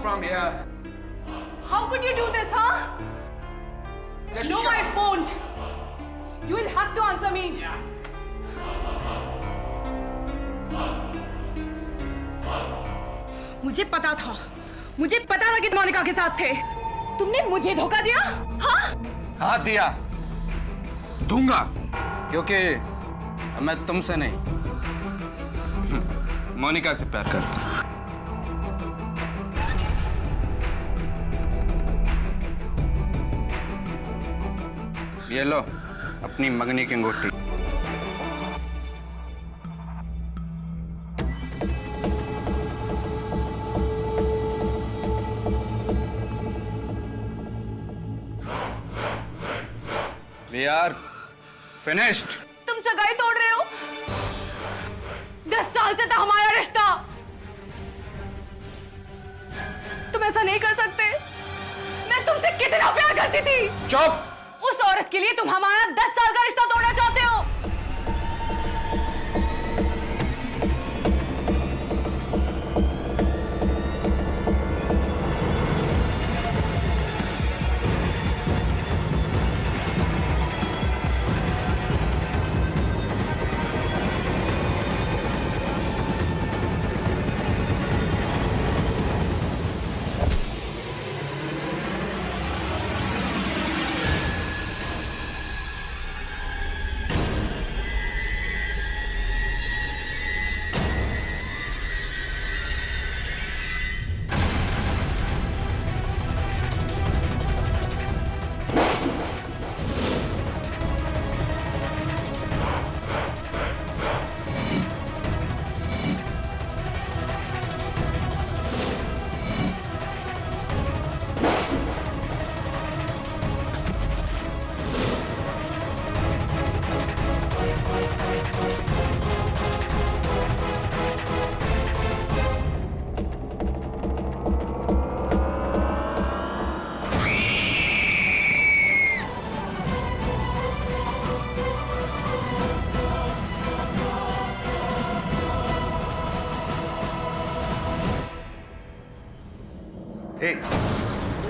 From here. How could you do this, huh? Just no, shut I up. won't. You will have to answer me. Yeah. मुझे पता था कि तुम मोनिका के साथ थे। तुमने मुझे धोखा दिया, हाँ? हाँ दिया, दूंगा, क्योंकि मैं तुमसे नहीं, मोनिका से प्यार करता हूँ। ये लो अपनी मंगनी की अंगूठी। We are finished. तुम सगाई तोड़ रहे हो? 10 साल से था हमारा रिश्ता। तुम ऐसा नहीं कर सकते। मैं तुमसे कितना प्यार करती थी। चुप। उस औरत के लिए तुम हमारा 10 साल का रिश्ता तोड़ना चाहते हो?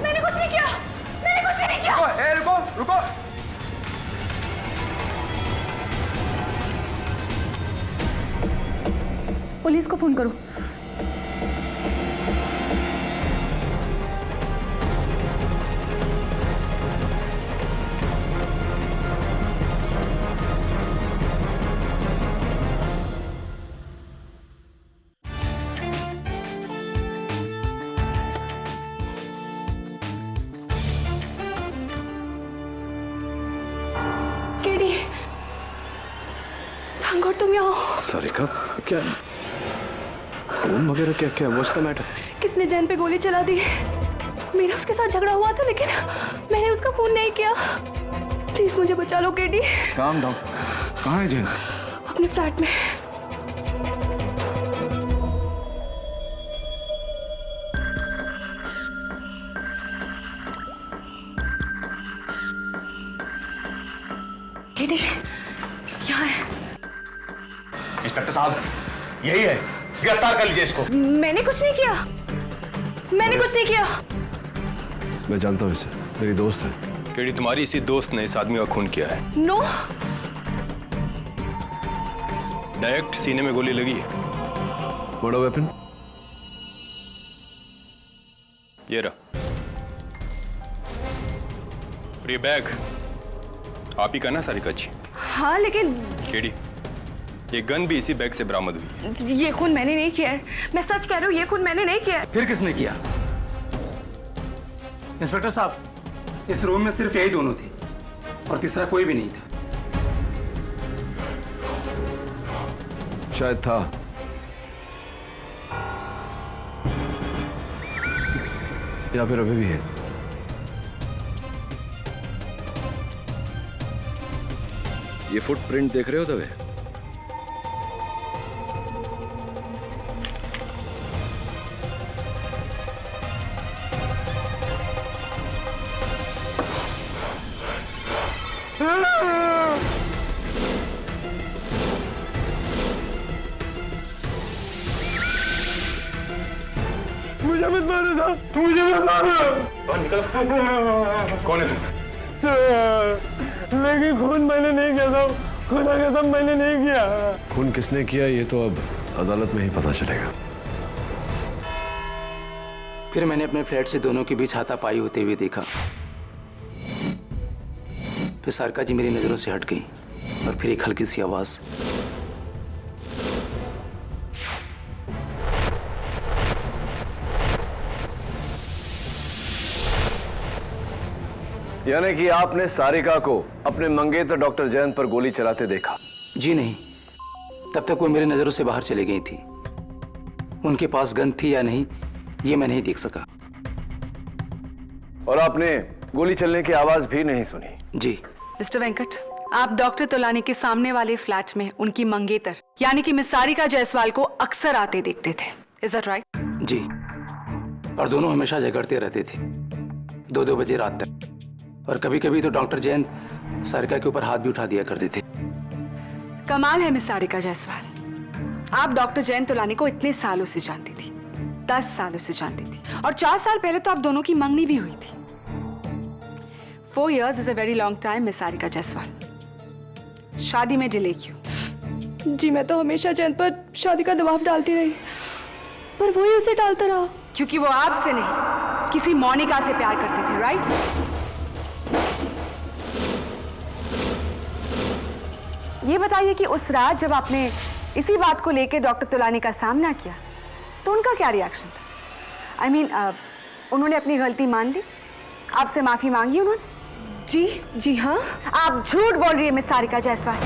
मैंने कुछ नहीं किया। रुको, रुको। पुलिस को फोन करो। तुम यहाँ सारिका, क्या खून वगैरह क्या व्हाट्स द मैटर? किसने जैन पे गोली चला दी? मेरा उसके साथ झगड़ा हुआ था, लेकिन मैंने उसका खून नहीं किया। प्लीज मुझे बचा लो केडी। Calm down. कहाँ है जैन? अपने फ्लैट में। केडी यहाँ है। इंस्पेक्टर साहब, यही है, गिरफ्तार कर लीजिए इसको। मैंने कुछ नहीं किया। मैं जानता हूँ इसे, मेरी दोस्त है। केडी, तुम्हारी इसी दोस्त ने इस आदमी का खून किया है। नो। डायरेक्ट सीने में गोली लगी है। What a weapon? ये रहा। और ये बैग आप ही का ना सारिका जी? हाँ, लेकिन केडी, ये गन भी इसी बैग से बरामद हुई है। ये खून मैंने नहीं किया है। मैं सच कह रही हूँ, ये खून मैंने नहीं किया है। फिर किसने किया? इंस्पेक्टर साहब, इस रूम में सिर्फ यही दोनों थे और तीसरा कोई भी नहीं था। शायद था। या फिर अभी भी है। ये फुटप्रिंट देख रहे हो दवे? मुझे मत मारो साहब, मुझे मत मारो। निकल। कौन है? लेकिन खून मैंने नहीं किया साहब, खुदा कसम मैंने नहीं किया। खून किसने किया ये तो अब अदालत में ही पता चलेगा। फिर मैंने अपने फ्लैट से दोनों के बीच हाथापाई होते हुए देखा। फिर सारिका जी मेरी नजरों से हट गई और फिर एक हल्की सी आवाज। यानी कि आपने सारिका को अपने मंगेतर डॉक्टर जयंत पर गोली चलाते देखा? जी नहीं, तब तक वो मेरी नजरों से बाहर चली गई थी। उनके पास गन थी या नहीं ये मैं नहीं देख सका। और आपने गोली चलने की आवाज भी नहीं सुनी? जी। मिस्टर वेंकट, आप डॉक्टर तोलानी के सामने वाले फ्लैट में उनकी मंगेतर यानी कि मिस सारिका जायसवाल को अक्सर आते देखते थे, इज दैट राइट? जी, और दोनों हमेशा झगड़ते रहते थे 2-2 बजे रात तक। और कभी कभी तो डॉक्टर जयंत सारिका के ऊपर हाथ भी उठा दिया करते थे। कमाल है मिस सारिका जायसवाल, आप डॉक्टर जयंत तोलानी को इतने सालों से जानती थी, 10 सालों से जानती थी, और 4 साल पहले तो आप दोनों की मंगनी भी हुई थी। 4 years is a very long time, miss Sarika Jaiswal. शादी में डिले क्यों? जी मैं तो हमेशा जयंत पर शादी का दबाव डालती रही, पर वो ही उसे डालता रहा। क्योंकि वो आपसे नहीं किसी मोनिका से प्यार करते थे, राइट? ये बताइए कि उस रात जब आपने इसी बात को लेकर डॉक्टर तोलानी का सामना किया तो उनका क्या रिएक्शन था? I mean, उन्होंने अपनी गलती मान ली, आपसे माफी मांगी उन्होंने? जी हाँ। आप झूठ बोल रही है मिस सारिका जायसवाल।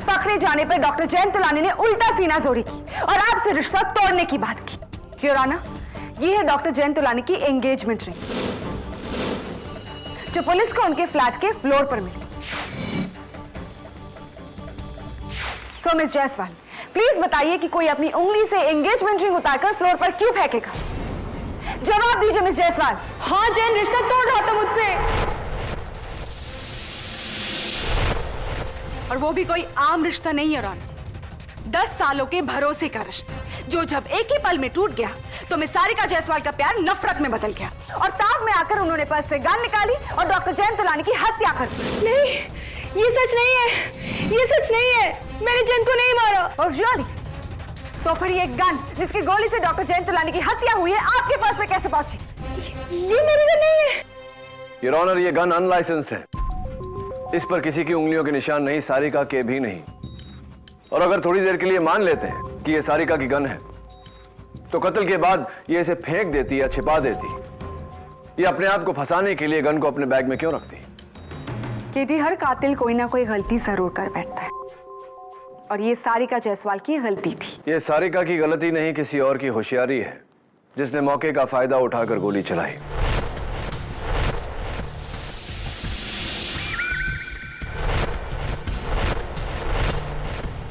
पकड़े जाने पर डॉक्टर जयंत तोलानी ने उल्टा सीना जोड़ी की और आपसे रिश्ता तोड़ने की बात की। योर ऑनर, ये है डॉक्टर जयंत तोलानी की एंगेजमेंट रिंग जो पुलिस को उनके फ्लैट के फ्लोर पर मिली। सो मिस जायसवाल, प्लीज बताइए कि कोई अपनी उंगली से एंगेजमेंट रिंग उतारकर फ्लोर पर क्यों फेंकेगा? जवाब दीजिए मिस जायसवाल। हाँ, जैन रिश्ता तोड़ रहा था मुझसे, और वो भी कोई आम रिश्ता नहीं है रॉन, 10 सालों के भरोसे का रिश्ता जो जब एक ही पल में टूट गया तो मिस सारिका जायसवाल का प्यार नफरत में बदल गया और ताब में आकर उन्होंने पर्स से गन निकाली और डॉक्टर जयंत तोलानी की हत्या कर दी। नहीं, ये सच नहीं है, ये सच नहीं है, मैंने जयंत को नहीं मारा। और रियली? तो फिर ये गन जिसकी गोली से डॉक्टर जयंत तोलानी की हत्या हुई है आपके पर्स में कैसे पहुंची? ये मेरी गन नहीं है। योर ऑनर, ये गन अनलाइसेंस्ड है, इस पर किसी की उंगलियों के निशान नहीं, सारिका के भी नहीं। और अगर थोड़ी देर के लिए मान लेते हैं कि ये सारिका की गन है तो कत्ल के बाद ये इसे फेंक देती या छिपा देती। ये अपने आप को फंसाने के लिए गन को अपने बैग में क्यों रखती? केटी, हर कातिल कोई ना कोई गलती जरूर कर बैठता है और ये सारिका जायसवाल की गलती थी। ये सारिका की गलती नहीं, किसी और की होशियारी है जिसने मौके का फायदा उठाकर गोली चलाई।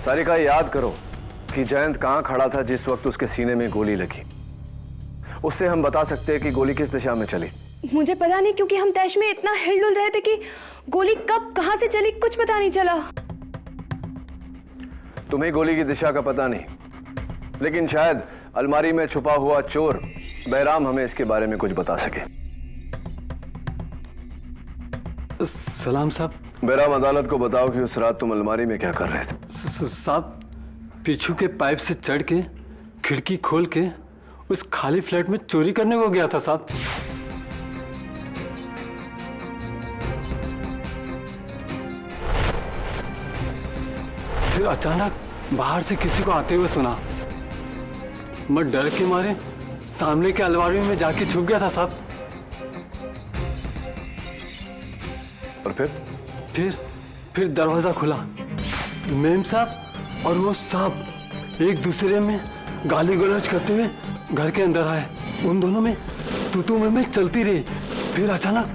सारिका, याद करो कि जयंत कहां खड़ा था जिस वक्त उसके सीने में गोली लगी। उससे हम बता सकते हैं कि गोली किस दिशा में चली। मुझे पता नहीं, क्योंकि हम तैश में इतना हिलडुल रहे थे कि गोली कब कहां से चली कुछ पता नहीं चला। तुम्हें गोली की दिशा का पता नहीं, लेकिन शायद अलमारी में छुपा हुआ चोर बैराम हमें इसके बारे में कुछ बता सके। सलाम साहब। बैराम, अदालत को बताओ कि उस रात तुम अलमारी में क्या कर रहे थे? साहब, पीछू के पाइप से चढ़ के खिड़की खोल के उस खाली फ्लैट में चोरी करने को गया था साहब। फिर अचानक बाहर से किसी को आते हुए सुना। मैं डर के मारे सामने के अलमारी में जाके छुप गया था साहब। और फिर दरवाजा खुला। मेम साहब और वो साहब एक दूसरे में गाली गलौज करते हुए घर के अंदर आए। उन दोनों में तू में चलती रही। फिर अचानक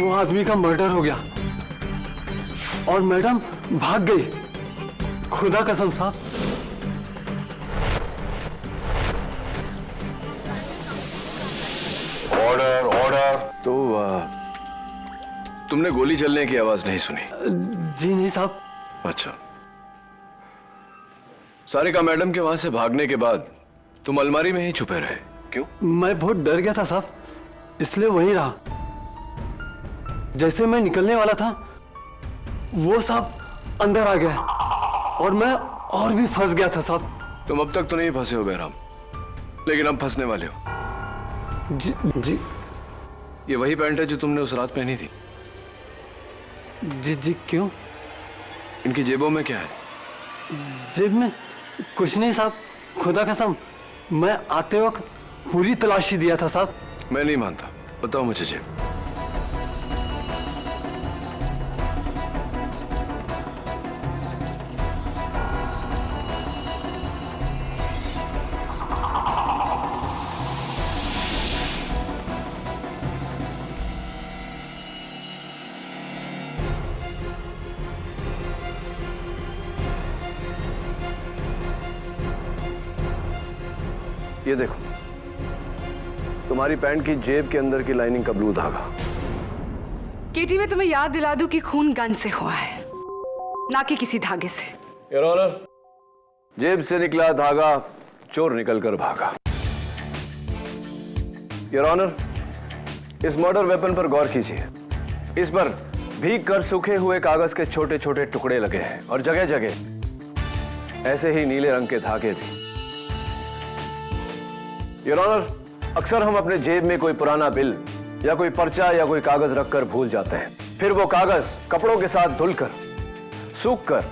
वो आदमी का मर्डर हो गया और मैडम भाग गई। खुदा कसम साहब। Order order. तो तुमने गोली चलने की आवाज नहीं सुनी? जी नहीं साहब। अच्छा, सारिका मैडम के वहां से भागने के बाद तुम अलमारी में ही छुपे रहे, क्यों? मैं बहुत डर गया था साहब, इसलिए वहीं रहा। जैसे मैं निकलने वाला था वो साहब अंदर आ गया और मैं और भी फंस गया था साहब। तुम अब तक तो नहीं फंसे हो बहराम, लेकिन अब फंसने वाले हो। जी ये वही पैंट है जो तुमने उस रात पहनी थी? जी क्यों? इनकी जेबों में क्या है? जेब में कुछ नहीं साहब, खुदा कसम मैं आते वक्त पूरी तलाशी दिया था साहब। मैं नहीं मानता, बताओ मुझे जेब। ये देखो, तुम्हारी पैंट की जेब के अंदर की लाइनिंग का ब्लू धागा। केटी, मैं तुम्हें याद दिला दूं कि खून गन से हुआ है, ना कि किसी धागे से। योर ऑनर, जेब से निकला धागा चोर निकलकर भागा। योर ऑनर, इस मर्डर वेपन पर गौर कीजिए। इस पर भीग कर सूखे हुए कागज के छोटे छोटे टुकड़े लगे हैं और जगह जगह ऐसे ही नीले रंग के धागे भी। योर ऑनर, अक्सर हम अपने जेब में कोई पुराना बिल या कोई पर्चा या कोई कागज रखकर भूल जाते हैं। फिर वो कागज कपड़ों के साथ धुलकर, सूखकर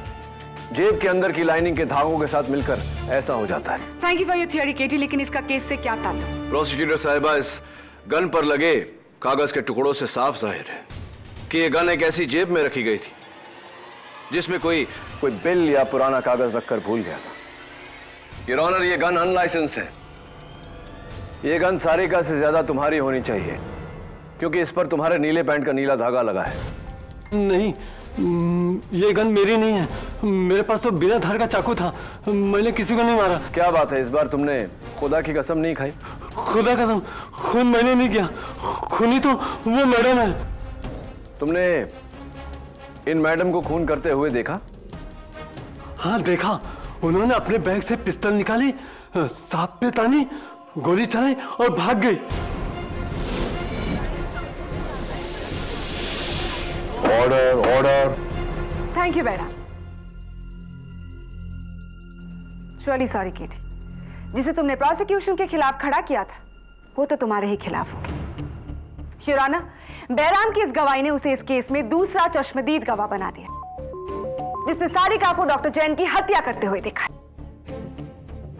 जेब के अंदर की लाइनिंग के धागों के साथ मिलकर ऐसा हो जाता है। Thank you for your theory Katie, लेकिन इसका केस से क्या ताल्लुक? प्रोसिक्यूटर साहिबा, इस गन पर लगे कागज के टुकड़ों से साफ जाहिर है कि यह गन एक ऐसी जेब में रखी गई थी जिसमें कोई बिल या पुराना कागज रखकर भूल गया था। योर ऑनर, ये गन अनलाइसेंस्ड है। ये गन सारिका से ज्यादा तुम्हारी होनी चाहिए, क्योंकि इस पर तुम्हारे नीले पैंट का नीला धागा लगा है। नहीं, ये गन मेरी नहीं है। मेरे पास तो बिना धार का चाकू था, मैंने किसी को नहीं मारा। क्या बात है, इस बार तुमने खुदा की कसम नहीं खाई? खुदा कसम, खून मैंने नहीं किया, खूनी तो वो मैडम है। तुमने इन मैडम को खून करते हुए देखा? हाँ देखा, उन्होंने अपने बैग से पिस्तौल निकाली, सांप पे तानी, गोली चलाई और भाग गई। Order order. Thank you madam. Really sorry Katie, जिसे तुमने प्रोसिक्यूशन के खिलाफ खड़ा किया था वो तो तुम्हारे ही खिलाफ हो गया। योर ऑनर, बहराम की इस गवाही ने उसे इस केस में दूसरा चश्मदीद गवाह बना दिया, जिसने सारिका को डॉक्टर जैन की हत्या करते हुए देखा।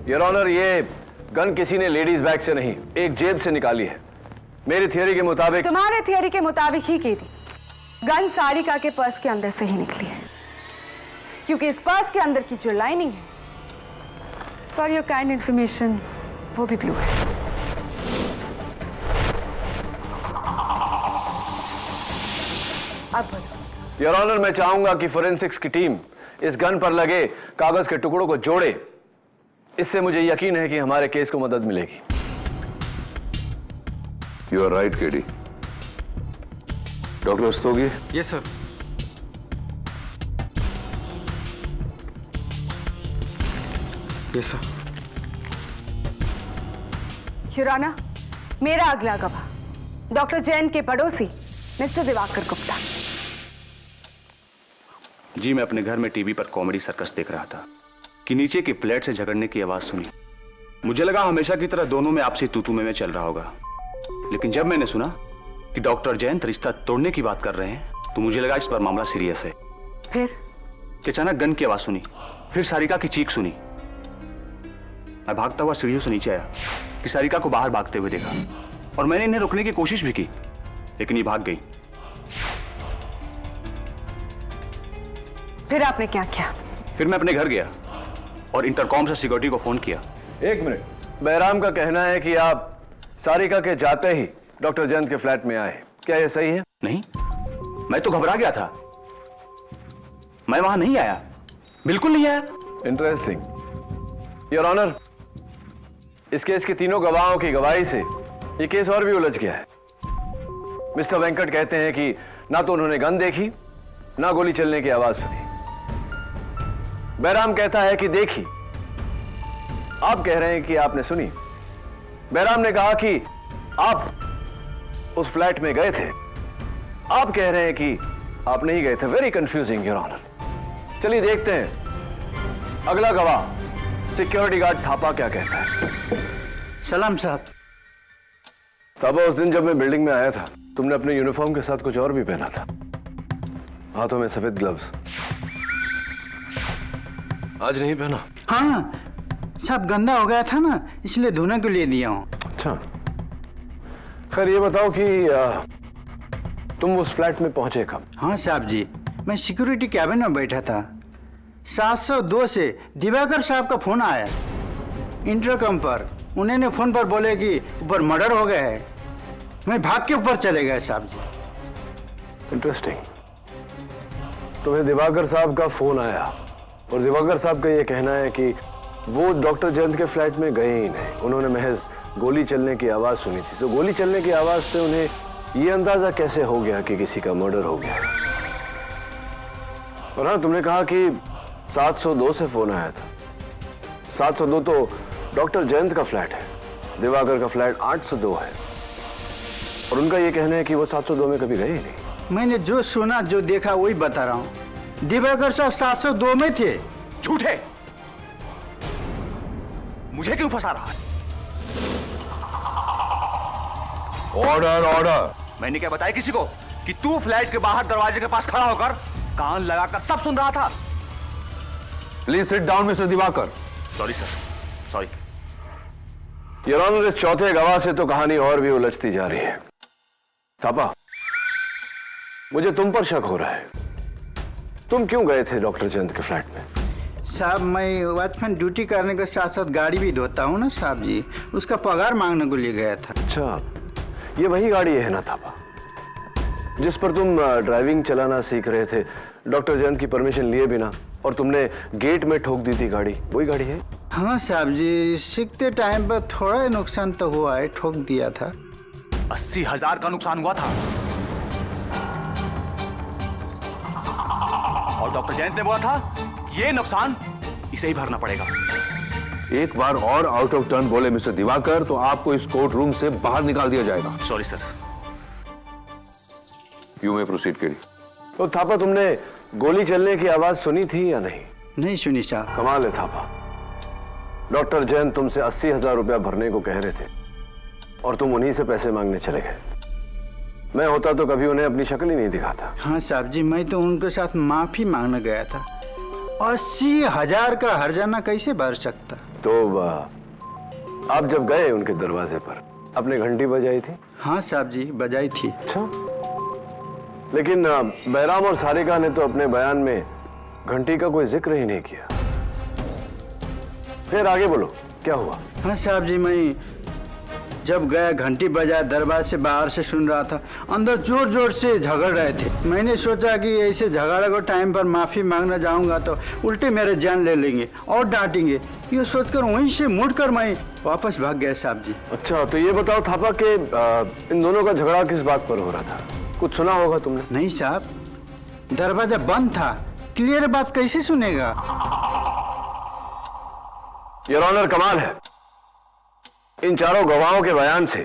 योर ऑनर, ये गन किसी ने लेडीज बैग से नहीं, एक जेब से निकाली है। मेरी थियरी के मुताबिक। तुम्हारे थियरी के मुताबिक ही केटी, गन सारिका के पर्स के अंदर से ही निकली है, क्योंकि इस पर्स के अंदर की जो लाइनिंग है, फॉर योर काइंड इंफॉर्मेशन, वो भी ब्लू है। अब योर ऑनर, मैं चाहूंगा कि फोरेंसिक्स की टीम इस गन पर लगे कागज के टुकड़ों को जोड़े। इससे मुझे यकीन है कि हमारे केस को मदद मिलेगी। You are right KD. Doctor Rastogi? Yes sir. Yes sir. Your honour, मेरा अगला गवाह डॉक्टर जैन के पड़ोसी मिस्टर दिवाकर गुप्ता। जी, मैं अपने घर में टीवी पर कॉमेडी सर्कस देख रहा था कि नीचे की फ्लैट से झगड़ने की आवाज सुनी। मुझे लगा हमेशा की तरह दोनों में आपसी तू-तू में चल रहा होगा, लेकिन जब मैंने सुना कि डॉक्टर जैन रिश्ता तोड़ने की बात कर रहे हैं तो मुझे लगा इस पर मामला सीरियस है। फिर अचानक गन की आवाज सुनी, फिर सारिका की चीख सुनी। मैं भागता हुआ सीढ़ियों से नीचे आया कि सारिका को बाहर भागते हुए देखा और मैंने इन्हें रोकने की कोशिश भी की, लेकिन ये भाग गई। फिर आपने क्या किया? फिर मैं अपने घर गया और इंटरकॉम से सिक्योरिटी को फोन किया। एक मिनट, बहराम का कहना है कि आप सारिका के जाते ही डॉक्टर जैन के फ्लैट में आए क्या यह सही है? नहीं, मैं तो घबरा गया था। मैं वहां नहीं आया, बिल्कुल नहीं आया। इंटरेस्टिंग। योर ऑनर, इस केस के तीनों गवाहों की गवाही से यह केस और भी उलझ गया है। मिस्टर वेंकट कहते हैं कि ना तो उन्होंने गन देखी, ना गोली चलने की आवाज सुनी। बैराम कहता है कि देखी। आप कह रहे हैं कि आपने सुनी। बैराम ने कहा कि आप उस फ्लैट में गए थे। आप कह रहे हैं कि आप नहीं गए थे। Very confusing your honour. चलिए देखते हैं अगला गवाह सिक्योरिटी गार्ड थापा क्या कहता है। सलाम साहब। थापा, उस दिन जब मैं बिल्डिंग में आया था, तुमने अपने यूनिफॉर्म के साथ कुछ और भी पहना था। हाथों में सफेद ग्लव्स। आज नहीं पहना? हाँ साहब, गंदा हो गया था ना, इसलिए धोने के लिए दिया हूँ। अच्छा, खैर ये बताओ कि तुम उस फ्लैट में पहुंचे कब? हाँ साहब जी, मैं सिक्योरिटी कैबिन में बैठा था। 702 से दिवाकर साहब का फोन आया इंटरकम पर। उन्होंने फोन पर बोले कि ऊपर मर्डर हो गया है। मैं भाग के ऊपर चले गए साहब जी। इंटरेस्टिंग। तुम्हें दिवाकर साहब का फोन आया और दिवाकर साहब का यह कहना है कि वो डॉक्टर जयंत के फ्लैट में गए ही नहीं। उन्होंने महज गोली चलने की आवाज सुनी थी। तो गोली चलने की आवाज से उन्हें यह अंदाजा कैसे हो गया कि किसी का मर्डर हो गया? और हाँ, तुमने कहा कि 702 से फोन आया था। 702 तो डॉक्टर जयंत का फ्लैट है। दिवाकर का फ्लैट 802 है और उनका यह कहना है कि वो 702 में कभी गए ही नहीं। मैंने जो सुना, जो देखा, वही बता रहा हूँ। दिवाकर साहब 702 में थे। झूठे! मुझे क्यों फंसा रहा है? Order, order. मैंने क्या बताया किसी को कि तू फ्लैट के बाहर दरवाजे के पास खड़ा होकर कान लगाकर सब सुन रहा था? Please sit down mister Diwakar. Sorry sir, sorry. Your honour, इस चौथे गवाह से तो कहानी और भी उलझती जा रही है। थापा, मुझे तुम पर शक हो रहा है। तुम क्यों गए थे डॉक्टर जयंत के फ्लैट में? साहब, मैं वॉचमैन ड्यूटी करने के साथ साथ गाड़ी भी धोता हूँ ना साहब जी, उसका पगार मांगने को लिए गया था। अच्छा, ये वही गाड़ी है ना थापा, जिस पर तुम ड्राइविंग चलाना सीख रहे थे डॉक्टर जयंत की परमिशन लिए बिना, और तुमने गेट में ठोक दी थी गाड़ी? वही गाड़ी है? हाँ साहब जी, सीखते टाइम पर थोड़ा नुकसान तो हुआ है, ठोक दिया था। 80,000 का नुकसान हुआ था और डॉक्टर जयंत ने बोला था ये नुकसान इसे ही भरना पड़ेगा। एक बार और आउट ऑफ टर्न बोले मिस्टर दिवाकर तो आपको इस कोर्ट रूम से बाहर निकाल दिया जाएगा। Sorry sir. यू में प्रोसीड करिए। तो थापा, तुमने गोली चलने की आवाज सुनी थी या नहीं? नहीं सुनी साहब। कमाल है थापा, डॉक्टर जयंत तुमसे 80,000 रुपया भरने को कह रहे थे और तुम उन्हीं से पैसे मांगने चले गए। मैं होता तो कभी उन्हें अपनी शक्ल ही नहीं दिखाता। हाँ साहब जी, मैं तो उनके साथ माफी मांगने गया था। 80,000 का हर्जाना कैसे भर सकता? तो आप जब गए उनके दरवाजे पर, अपने घंटी बजाई थी? हाँ साहब जी, बजाई थी। अच्छा, लेकिन बैराम और सारिका ने तो अपने बयान में घंटी का कोई जिक्र ही नहीं किया। फिर आगे बोलो, क्या हुआ? हाँ साहब जी, मैं जब गया, घंटी बजाया, दरबार से बाहर से सुन रहा था, अंदर जोर जोर से झगड़ रहे थे। मैंने सोचा कि ऐसे झगड़ा को टाइम पर माफी मांगना जाऊंगा तो उल्टे मेरे जान ले लेंगे और डांटेंगे। ये सोचकर वहीं से मुड़कर मैं वापस भाग गया साहब जी। अच्छा, तो ये बताओ थापा कि इन दोनों का झगड़ा किस बात पर हो रहा था? कुछ सुना होगा तुमने? नहीं साहब, दरवाजा बंद था, क्लियर बात कैसे सुनेगा? योर ऑनर, कमाल है। इन चारों गवाहों के बयान से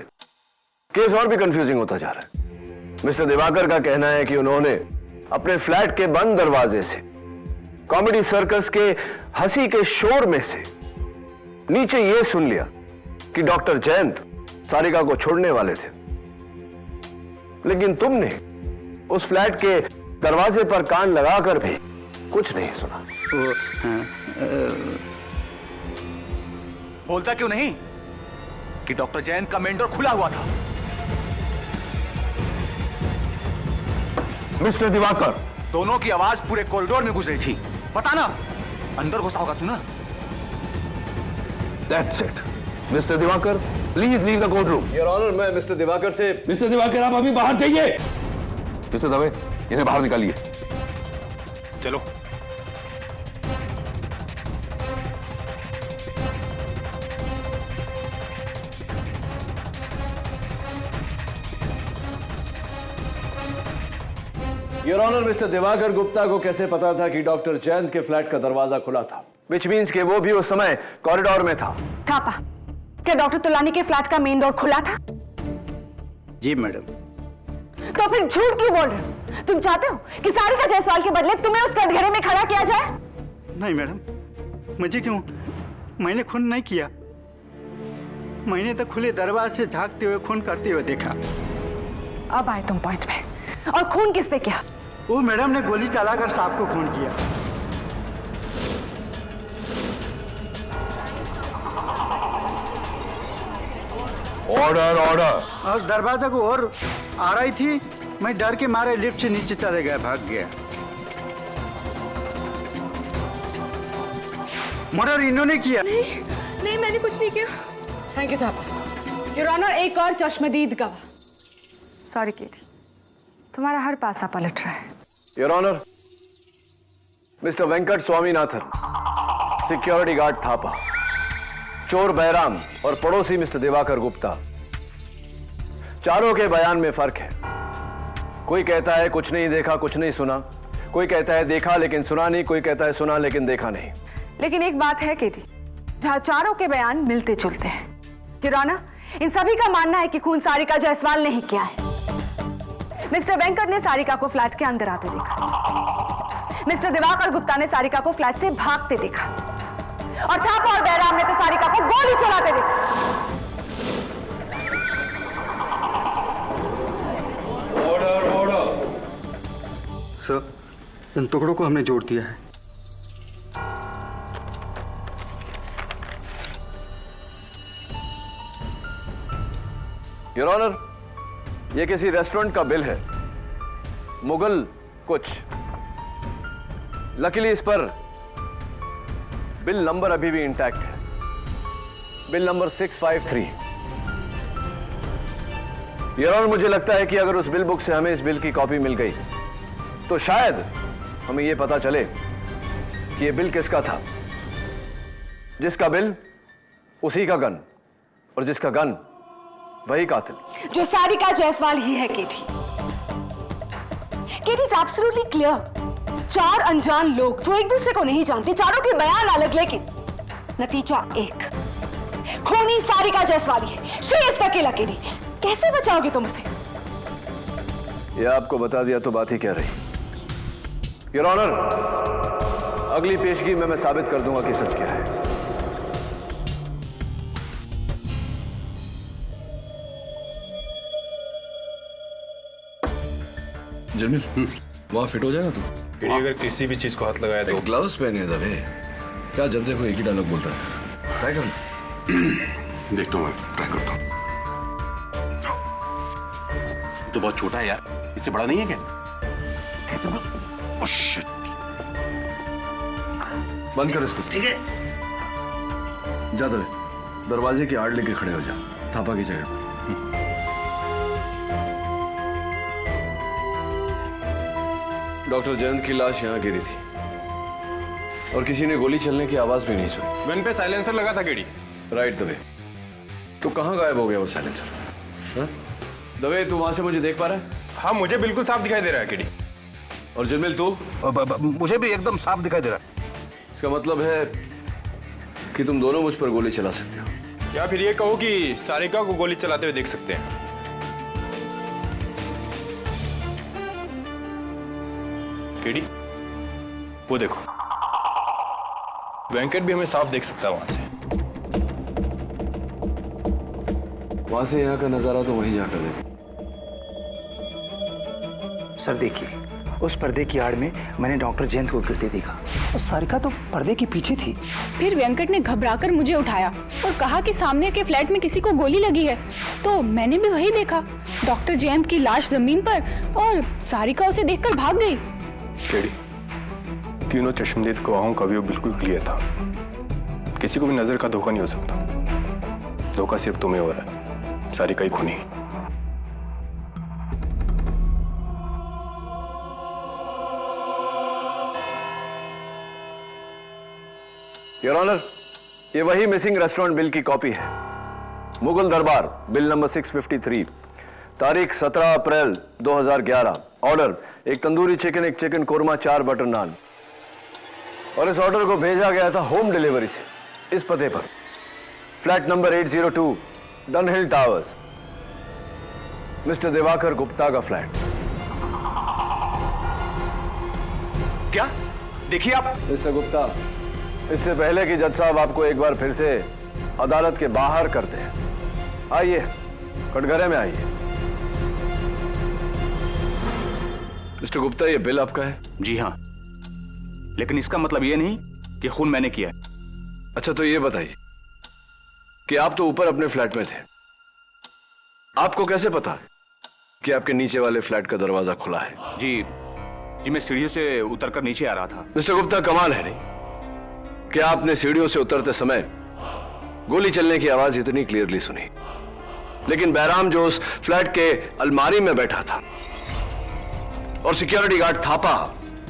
केस और भी कंफ्यूजिंग होता जा रहा है। मिस्टर दिवाकर का कहना है कि उन्होंने अपने फ्लैट के बंद दरवाजे से कॉमेडी सर्कस के हंसी के शोर में से नीचे यह सुन लिया कि डॉक्टर जयंत सारिका को छोड़ने वाले थे, लेकिन तुमने उस फ्लैट के दरवाजे पर कान लगाकर भी कुछ नहीं सुना। बोलता क्यों नहीं कि डॉक्टर जयंत का मेन डोर खुला हुआ था? मिस्टर दिवाकर, दोनों की आवाज पूरे कॉरिडोर में गुजरी थी। पता ना अंदर घुसा होगा तू ना। That's it. Mister Diwakar, please leave the court room. Your honour, मैं मिस्टर दिवाकर से। मिस्टर दिवाकर, आप अभी बाहर जाइए। मिस्टर दवे, इन्हें बाहर निकालिए। चलो। Your honour, mister Diwakar Gupta को कैसे पता था कि डॉक्टर जयंत के फ्लैट का दरवाजा खुला था? विच मीन्स कि वो भी उस समय कॉरिडोर में था। थापा, क्या डॉक्टर तुलानी के फ्लैट का मेन डोर खुला था? जी मैडम। तो फिर झूठ क्यों बोल रहे हो? तुम चाहते हो कि सारिका जायसवाल के बदले तुम्हें उस कटघरे में खड़ा किया जाए? नहीं मैडम, मुझे क्यों? मैंने खून नहीं किया। मैंने तो खुले दरवाजे से झांकते हुए खून करते हुए देखा। अब आए तुम पॉइंट पे। और खून किसने किया? वो मैडम ने गोली चलाकर सांप को खून किया। Order order. और दरवाजा को और आ रही थी, मैं डर के मारे लिफ्ट से नीचे चले गया, भाग गया। मर्डर इन्होंने किया। नहीं, मैंने कुछ नहीं किया। Thank you Thapa. Your honour, एक और चश्मदीद गवाह। सॉरी केटी, तुम्हारा हर पासा पलट रहा है। Your honour, mister Venkat Swaminathan, security guard Thapa, चोर बैराम और पड़ोसी मिस्टर दिवाकर गुप्ता, चारों के बयान में फर्क है। कोई कहता है कुछ नहीं देखा, कुछ नहीं सुना। कोई कहता है देखा लेकिन सुना नहीं। कोई कहता है सुना लेकिन देखा नहीं। लेकिन एक बात है केटी, जहां चारों के बयान मिलते जुलते हैं। योर ऑनर, इन सभी का मानना है कि खून सारिका जायसवाल ने ही किया है। मिस्टर वेंकट ने सारिका को फ्लैट के अंदर आते देखा। मिस्टर दिवाकर गुप्ता ने सारिका को फ्लैट से भागते देखा। और थापा और बैराम ने तो सारिका को गोली चलाते देखा। Order order. सर, इन टुकड़ों को हमने जोड़ दिया है। योर ऑनर, ये किसी रेस्टोरेंट का बिल है, मुगल कुछ। लकीली इस पर बिल नंबर अभी भी इंटैक्ट है, बिल नंबर 653। योर ऑनर, मुझे लगता है कि अगर उस बिल बुक से हमें इस बिल की कॉपी मिल गई तो शायद हमें यह पता चले कि यह बिल किसका था। जिसका बिल उसी का गन, और जिसका गन वही कातिल, जो सारिका जायसवाल ही है। केटी, केटी इज एब्सोल्युटली क्लियर। चार अनजान लोग जो एक दूसरे को नहीं जानते, चारों के बयान अलग, लेकिन नतीजा एक। खूनी सारिका जायसवाल है। She is the killer. Katie, कैसे बचाओगे तुम उसे? यह आपको बता दिया तो बात ही क्या रही। योर ऑनर, अगली पेशगी में मैं साबित कर दूंगा कि सच क्या है। जमील, वहाँ फिट हो जाएगा तू? अगर किसी भी चीज को हाथ लगाया तो ग्लव्स पहने दबे। क्या जब देखो एक ही डायलॉग बोलता है। ट्राई कर। देखता हूँ, ट्राई करता हूँ। तो बहुत छोटा है यार, इससे बड़ा नहीं है क्या? कैसे बोल? Oh shit. बंद कर इसको। ठीक है। जा दबे, दरवाजे की आड़ लेके खड़े हो जा, थापा की जगह। डॉक्टर जयंत की लाश यहां गिरी थी और किसी ने गोली चलने की आवाज भी नहीं सुनी। गन पे साइलेंसर लगा था केडी। राइट दवे। तो कहां गायब हो गया वो साइलेंसर? दवे, तू वहां से मुझे देख पा रहा है? हाँ, मुझे बिल्कुल साफ दिखाई दे रहा है केडी। और जमील तू? मुझे भी एकदम साफ दिखाई दे रहा है। इसका मतलब है कि तुम दोनों मुझ पर गोली चला सकते हो, या फिर ये कहो कि सारिका को गोली चलाते हुए देख सकते हैं। केडी, वो देखो, वेंकट भी हमें साफ देख सकता है वहां से। वहां से यहाँ का नजारा तो वहीं जाकर देखे। सर देखिए, उस पर्दे की आड़ में मैंने डॉक्टर जयंत को गिरते देखा और सारिका तो पर्दे के पीछे थी। फिर वेंकट ने घबराकर मुझे उठाया और कहा कि सामने के फ्लैट में किसी को गोली लगी है। तो मैंने भी वही देखा, डॉक्टर जयंत की लाश जमीन पर, और सारिका उसे देखकर भाग गई। केडी, तीनों चश्मदीद गवाहों का व्यू बिल्कुल क्लियर था। किसी को भी नजर का धोखा नहीं हो सकता। धोखा सिर्फ तुम्हें हो रहा है, सारिका ही खूनी। योर ऑनर, ये वही मिसिंग रेस्टोरेंट बिल की कॉपी है। मुगल दरबार, बिल नंबर 653, तारीख 17 अप्रैल 2011। ऑर्डर, एक तंदूरी चिकन, एक चिकन कोरमा, 4 बटर नान। और इस ऑर्डर को भेजा गया था होम डिलीवरी से इस पते पर, flat number 802 Dunhill towers, mister Diwakar Gupta का फ्लैट। क्या? देखिए आप मिस्टर गुप्ता, इससे पहले कि जज साहब आपको एक बार फिर से अदालत के बाहर करते हैं, आइए कटघरे में आइए। मिस्टर गुप्ता, ये बिल आपका है? जी हाँ, लेकिन इसका मतलब ये नहीं कि खून मैंने किया है। अच्छा, तो ये बताइए कि आप तो ऊपर अपने फ्लैट में थे, आपको कैसे पता कि आपके नीचे वाले फ्लैट का दरवाजा खुला है? जी मैं सीढ़ियों से उतरकर नीचे आ रहा था। मिस्टर गुप्ता, कमाल है नहीं कि आपने सीढ़ियों से उतरते समय गोली चलने की आवाज इतनी क्लियरली सुनी, लेकिन बैराम जो उस फ्लैट के अलमारी में बैठा था और सिक्योरिटी गार्ड थापा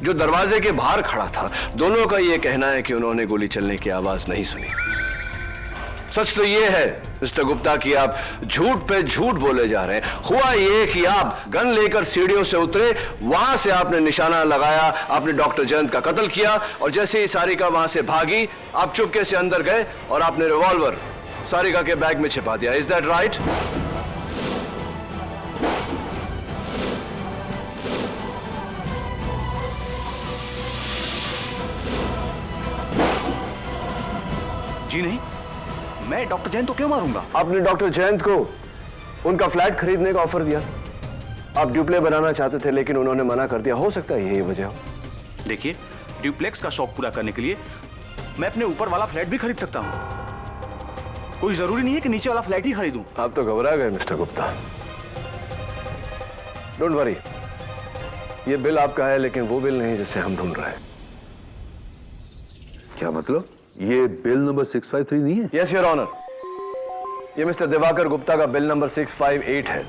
जो दरवाजे के बाहर खड़ा था, दोनों का यह कहना है कि उन्होंने गोली चलने की आवाज नहीं सुनी। सच तो यह है मिस्टर गुप्ता कि आप झूठ पे झूठ बोले जा रहे हैं। हुआ यह कि आप गन लेकर सीढ़ियों से उतरे, वहां से आपने निशाना लगाया, आपने डॉक्टर जयंत का कत्ल किया, और जैसे ही सारिका वहां से भागी, आप चुपके से अंदर गए और आपने रिवॉल्वर सारिका के बैग में छिपा दिया। Is that right? जी नहीं, मैं डॉक्टर जयंत को क्यों मारूंगा? आपने डॉक्टर जयंत को उनका फ्लैट खरीदने का ऑफर दिया, आप ड्यूप्ले बनाना चाहते थे, लेकिन उन्होंने मना कर दिया। हो सकता है यही वजह हो। देखिए, ड्यूप्लेक्स का शौक पूरा करने के लिए मैं अपने ऊपर वाला फ्लैट भी खरीद सकता हूं। कोई जरूरी नहीं है कि नीचे वाला फ्लैट ही खरीदूं। आप तो घबरा गए मिस्टर गुप्ता। डोंट वरी, ये बिल आपका है, लेकिन वो बिल नहीं जिसे हम ढूंढ रहे हैं। क्या मतलब? ये बिल नंबर 653 नहीं है? यस योर ऑनर, ये मिस्टर दिवाकर गुप्ता का बिल नंबर 658 है।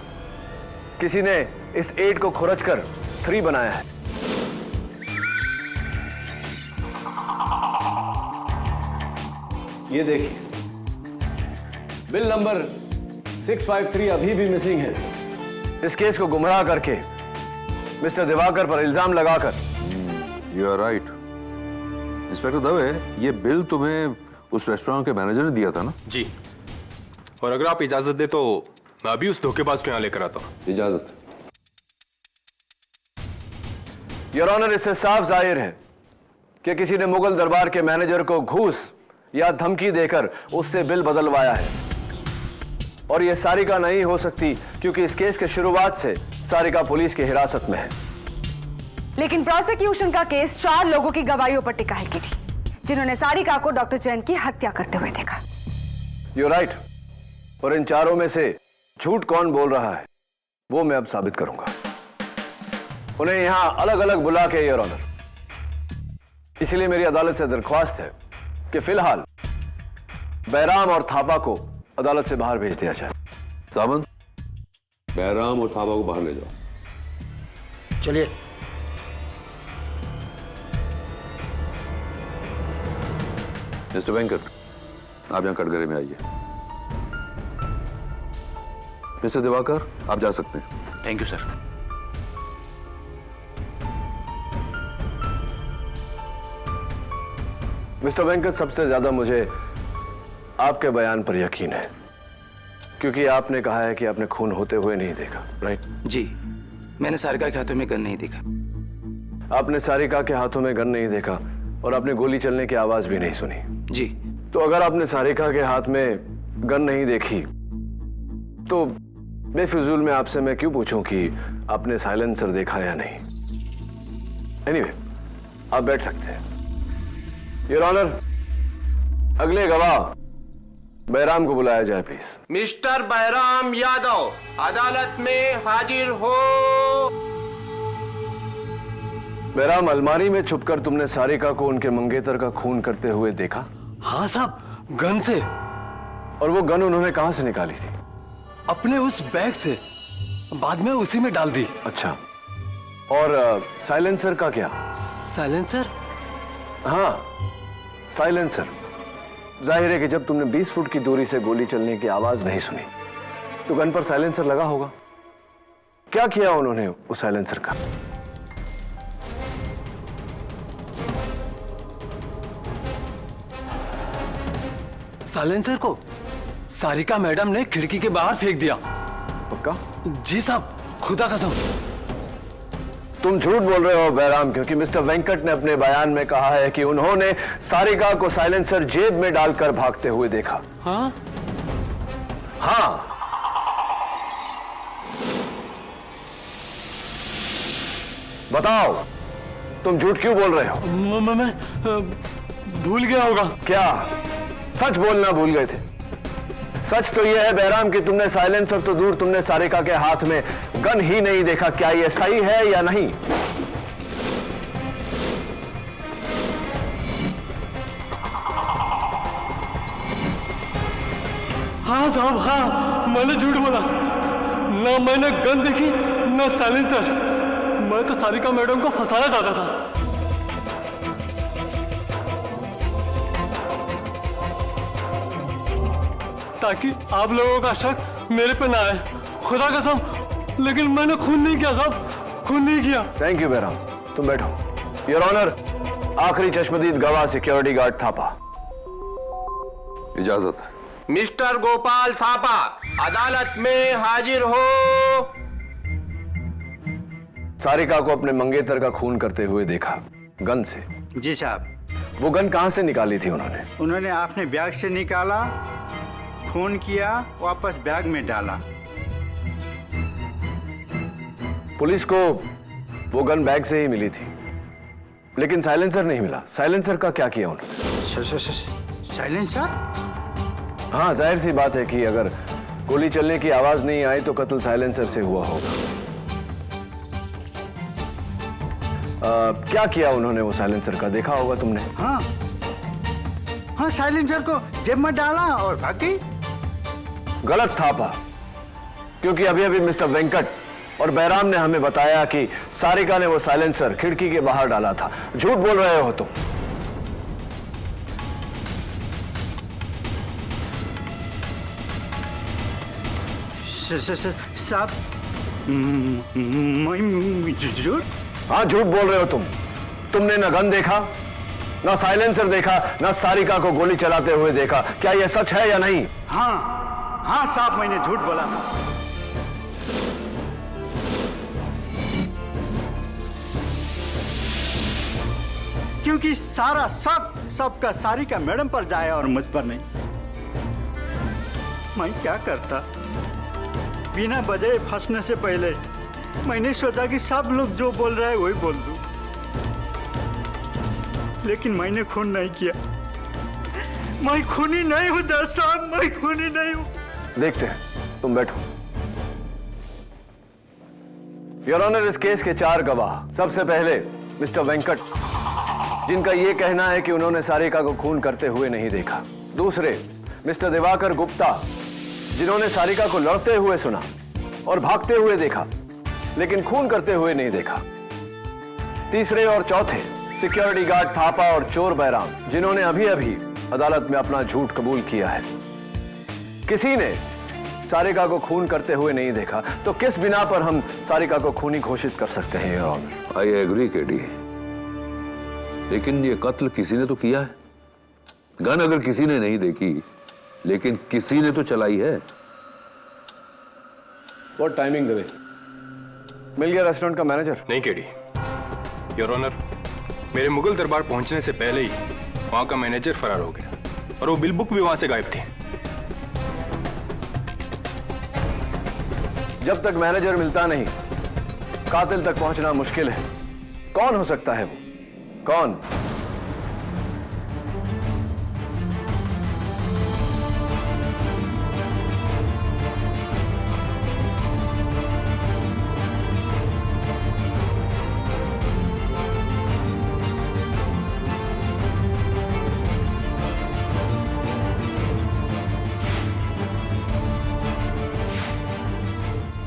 किसी ने इस 8 को खुरच कर 3 बनाया है। ये देखिए, बिल नंबर 653 अभी भी मिसिंग है। इस केस को गुमराह करके मिस्टर दिवाकर पर इल्जाम लगाकर। You are right inspector Dave, ये बिल तुम्हें उस रेस्टोरेंट के मैनेजर ने दिया था ना? जी, और अगर आप इजाजत दे तो मैं अभी उस धोखेबाज को यहां लेकर आता हूं। इजाजत? योर ऑनर, इससे साफ जाहिर है कि किसी ने मुगल दरबार के मैनेजर को घूस या धमकी देकर उससे बिल बदलवाया है, और यह सारिका नहीं हो सकती, क्योंकि इस केस के शुरुआत से सारिका पुलिस की हिरासत में है। लेकिन प्रोसिक्यूशन का केस 4 लोगों की गवाहियों पर टिका है किटी, जिन्होंने सारिका को डॉक्टर जैन की हत्या करते हुए देखा। यू राइट, और इन 4 में से झूठ कौन बोल रहा है वो मैं अब साबित करूंगा। उन्हें यहां अलग अलग बुला के, योर ऑनर। इसलिए मेरी अदालत से दरख्वास्त है कि फिलहाल बैराम और थापा को अदालत से बाहर भेज दिया जाए। सामंत, बैराम और थापा को बाहर ले जाओ। चलिए। मिस्टर वेंकट, आप यहां कटघरे में आइए। मिस्टर दिवाकर, आप जा सकते हैं। Thank you sir. Mister Venkat, सबसे ज्यादा मुझे आपके बयान पर यकीन है, क्योंकि आपने कहा है कि आपने खून होते हुए नहीं देखा, राइट? जी, मैंने सारिका के हाथों में गन नहीं देखा। आपने सारिका के हाथों में गन नहीं देखा, और आपने गोली चलने की आवाज भी नहीं सुनी। जी। तो अगर आपने सारिका के हाथ में गन नहीं देखी, तो बेफिजूल में आपसे मैं क्यों पूछूं कि आपने साइलेंसर देखा या नहीं? एनीवे, आप बैठ सकते हैं। योर ऑनर, अगले गवाह बैराम को बुलाया जाए प्लीज। मिस्टर बैराम यादव, अदालत में हाजिर हो। बैराम, अलमारी में छुपकर तुमने सारिका को उनके मंगेतर का खून करते हुए देखा? हाँ साहब, गन से। और वो गन उन्होंने कहां से निकाली थी? अपने उस बैग से, बाद में उसी में डाल दी। अच्छा, और साइलेंसर का क्या? साइलेंसर? हाँ, साइलेंसर। जाहिर है कि जब तुमने 20 फुट की दूरी से गोली चलने की आवाज नहीं सुनी तो गन पर साइलेंसर लगा होगा। क्या किया उन्होंने उस साइलेंसर का? साइलेंसर को सारिका मैडम ने खिड़की के बाहर फेंक दिया। पक्का? जी साहब, खुदा कसम। तुम झूठ बोल रहे हो बैराम, क्योंकि मिस्टर वेंकट ने अपने बयान में कहा है कि उन्होंने सारिका को साइलेंसर जेब में डालकर भागते हुए देखा। हाँ? हाँ। बताओ, तुम झूठ क्यों बोल रहे हो? मैं भूल गया होगा। क्या सच बोलना भूल गए थे? सच तो यह है बैराम कि तुमने साइलेंसर तो दूर, तुमने सारिका के हाथ में गन ही नहीं देखा। क्या यह सही है या नहीं? हाँ साहब, हाँ, मैंने झूठ बोला। ना मैंने गन देखी, ना साइलेंसर। मैं तो सारिका मैडम को फंसाना चाहता था। ताकि आप लोगों का शक मेरे पे ना आए। खुदा कसम, लेकिन मैंने खून नहीं किया साहब, खून नहीं किया। थैंक यू बैराम, तुम बैठो। योर ऑनर, आखिरी चश्मदीद गवाह सिक्योरिटी गार्ड थापा। इजाजत। मिस्टर गोपाल थापा, अदालत में हाजिर हो। सारिका को अपने मंगेतर का खून करते हुए देखा, गन से। जी साहब। वो गन कहां से निकाली थी उन्होंने? उन्होंने अपने बैग से निकाला, खून किया, वापस बैग में डाला। पुलिस को वो गन बैग से ही मिली थी, लेकिन साइलेंसर नहीं मिला। साइलेंसर का क्या किया उन्होंने? साइलेंसर? हाँ, जाहिर सी बात है कि अगर गोली चलने की आवाज नहीं आई तो कत्ल साइलेंसर से हुआ होगा। क्या किया उन्होंने वो साइलेंसर का? देखा होगा तुमने। हाँ हाँ, साइलेंसर को जेब में डाला और भाग गई। गलत थापा, क्योंकि अभी अभी मिस्टर वेंकट और बैराम ने हमें बताया कि सारिका ने वो साइलेंसर खिड़की के बाहर डाला था। झूठ बोल रहे हो तुम। साहब, झूठ? हाँ, झूठ बोल रहे हो तुम। तुमने न गन देखा, न साइलेंसर देखा, न सारिका को गोली चलाते हुए देखा। क्या यह सच है या नहीं? हाँ हाँ साहब, मैंने झूठ बोला था। क्योंकि सारा सबका सारिका मैडम पर जाए और मुझ पर नहीं। मैं क्या करता? बिना वजह फंसने से पहले मैंने सोचा कि सब लोग जो बोल रहे हैं वही बोल दूं, लेकिन मैंने खून नहीं किया। मैं खूनी नहीं हूं जज साहब, मैं खूनी नहीं हूं। देखते हैं, तुम बैठो। योर ऑनर, इस केस के 4 गवाह। सबसे पहले मिस्टर वेंकट, जिनका यह कहना है कि उन्होंने सारिका को खून करते हुए नहीं देखा। दूसरे मिस्टर दिवाकर गुप्ता, जिन्होंने सारिका को लड़ते हुए सुना और भागते हुए देखा, लेकिन खून करते हुए नहीं देखा। तीसरे और चौथे सिक्योरिटी गार्ड थापा और चोर बैराम, जिन्होंने अभी अभी अदालत में अपना झूठ कबूल किया है। किसी ने सारिका को खून करते हुए नहीं देखा, तो किस बिना पर हम सारिका को खूनी घोषित कर सकते हैं your honour? I agree KD, लेकिन ये कत्ल किसी ने तो किया है। गन अगर किसी ने नहीं देखी, लेकिन किसी ने तो चलाई है। What timing Dave? मिल गया रेस्टोरेंट का मैनेजर? नहीं केडी, योर ऑनर, मेरे मुगल दरबार पहुंचने से पहले ही वहां का मैनेजर फरार हो गया और वो बिल बुक भी वहां से गायब थी। जब तक मैनेजर मिलता नहीं, कातिल तक पहुंचना मुश्किल है। कौन हो सकता है वो? कौन?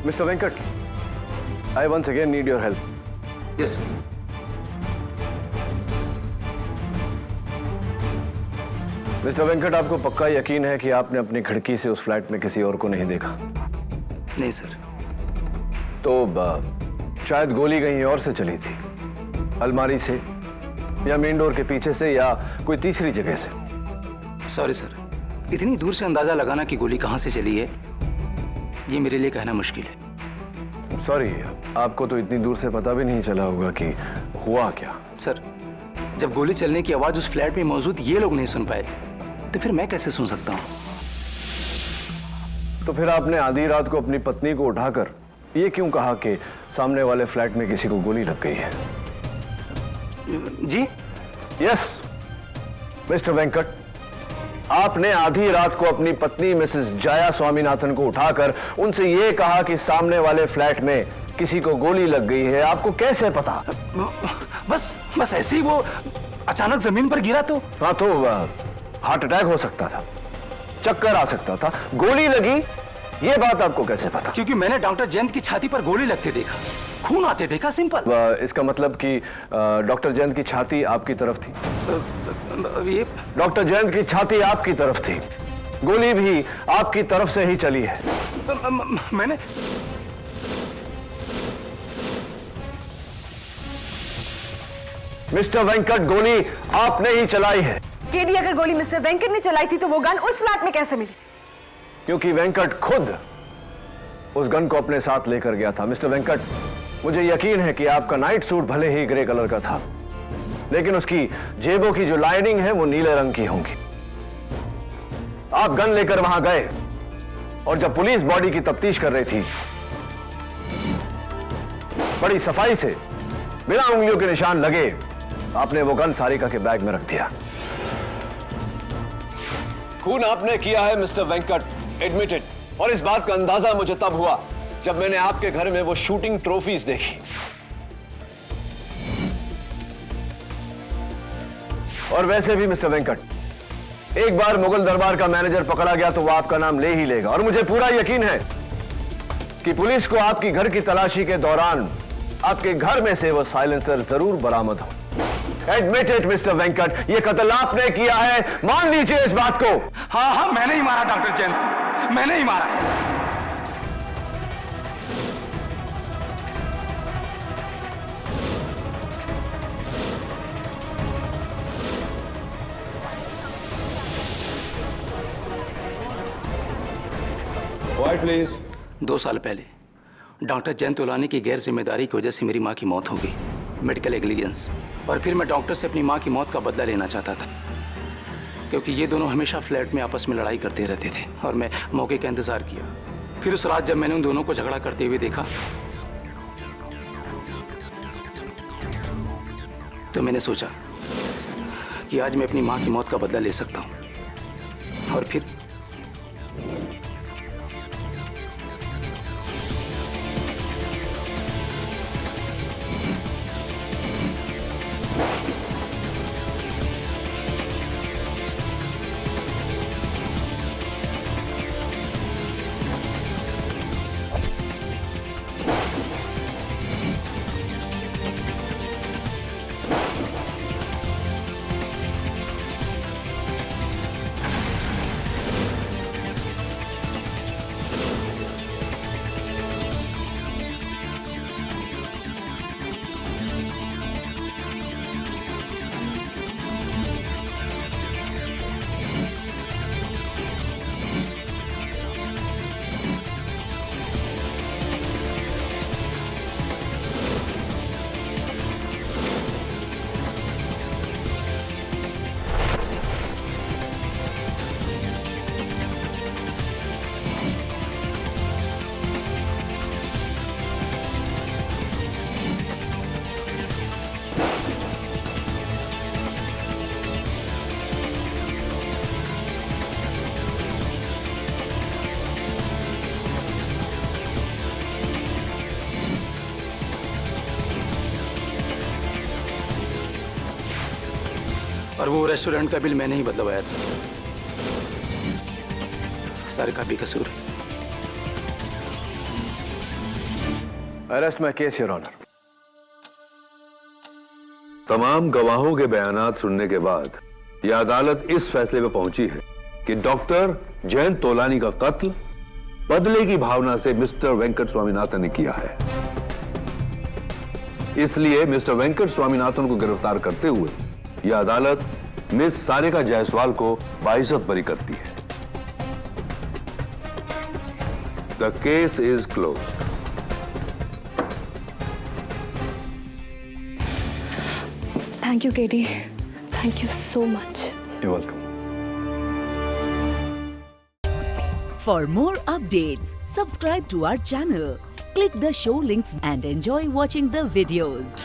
Mister Venkat, I once again need your help. Yes. Mister Venkat, आपको पक्का यकीन है कि आपने अपनी खिड़की से उस फ्लैट में किसी और को नहीं देखा? नहीं सर। तो शायद गोली कहीं और से चली थी, अलमारी से या मेन डोर के पीछे से या कोई तीसरी जगह से। सॉरी सर, इतनी दूर से अंदाजा लगाना कि गोली कहां से चली है ये मेरे लिए कहना मुश्किल है। सॉरी, आपको तो इतनी दूर से पता भी नहीं चला होगा कि हुआ क्या। सर, जब गोली चलने की आवाज उस फ्लैट में मौजूद ये लोग नहीं सुन पाए तो फिर मैं कैसे सुन सकता हूं? तो फिर आपने आधी रात को अपनी पत्नी को उठाकर ये क्यों कहा कि सामने वाले फ्लैट में किसी को गोली लग गई है? जी? यस मिस्टर वेंकट, आपने आधी रात को अपनी पत्नी मिसेस जया स्वामीनाथन को उठाकर उनसे यह कहा कि सामने वाले फ्लैट में किसी को गोली लग गई है। आपको कैसे पता? बस ऐसे ही वो अचानक जमीन पर गिरा तो। हाँ, तो हार्ट अटैक हो सकता था, चक्कर आ सकता था, गोली लगी ये बात आपको कैसे पता? क्योंकि मैंने डॉक्टर जयंत की छाती पर गोली लगते देखा, खून आते देखा, सिंपल। इसका मतलब कि डॉक्टर जयंत की छाती आपकी तरफ थी? ये डॉक्टर जयंत की छाती आपकी तरफ थी, गोली भी आपकी तरफ से ही चली है। मैंने मिस्टर वेंकट, गोली आपने ही चलाई है। केडी, अगर गोली मिस्टर वेंकट ने चलाई थी तो वो गन उस फ्लैट में कैसे मिली? क्योंकि वेंकट खुद उस गन को अपने साथ लेकर गया था। मिस्टर वेंकट, मुझे यकीन है कि आपका नाइट सूट भले ही ग्रे कलर का था, लेकिन उसकी जेबों की जो लाइनिंग है वो नीले रंग की होंगी। आप गन लेकर वहां गए और जब पुलिस बॉडी की तफ्तीश कर रही थी, बड़ी सफाई से बिना उंगलियों के निशान लगे आपने वो गन सारिका के बैग में रख दिया। खून आपने किया है मिस्टर वेंकट, एडमिटेड। और इस बात का अंदाजा मुझे तब हुआ जब मैंने आपके घर में वो शूटिंग ट्रॉफीज देखी। और वैसे भी मिस्टर वेंकट, एक बार मुगल दरबार का मैनेजर पकड़ा गया तो वो आपका नाम ले ही लेगा। और मुझे पूरा यकीन है कि पुलिस को आपकी घर की तलाशी के दौरान आपके घर में से वो साइलेंसर जरूर बरामद हो। एडमिटेड मिस्टर वेंकट, ये कत्ल आपने किया है, मान लीजिए इस बात को। हाँ, मैंने ही मारा डॉक्टर जयंत को, मैंने ही मारा। Quiet, please. 2 साल पहले डॉक्टर जयंत तोलानी की गैर जिम्मेदारी की वजह से मेरी माँ की मौत हो गई, मेडिकल नेग्लिजेंस। और फिर मैं डॉक्टर से अपनी माँ की मौत का बदला लेना चाहता था, क्योंकि ये दोनों हमेशा फ्लैट में आपस में लड़ाई करते रहते थे और मैं मौके का इंतजार किया। फिर उस रात जब मैंने उन दोनों को झगड़ा करते हुए देखा तो मैंने सोचा कि आज मैं अपनी माँ की मौत का बदला ले सकता हूँ। और फिर और वो रेस्टोरेंट का बिल मैंने ही बदलवाया था। सारिका भी कसूर है। Arrest my case your honour. तमाम गवाहों के बयानात सुनने के बाद यह अदालत इस फैसले पर पहुंची है कि डॉक्टर जयंत तोलानी का कत्ल बदले की भावना से मिस्टर वेंकट स्वामीनाथन ने किया है। इसलिए मिस्टर वेंकट स्वामीनाथन को गिरफ्तार करते हुए यह अदालत मिस सारिका जायसवाल को बाइज्जत बरी करती है। The case is closed. Thank you KD, thank you so much. You're welcome. For more updates, subscribe to our channel, click the show links and enjoy watching the videos.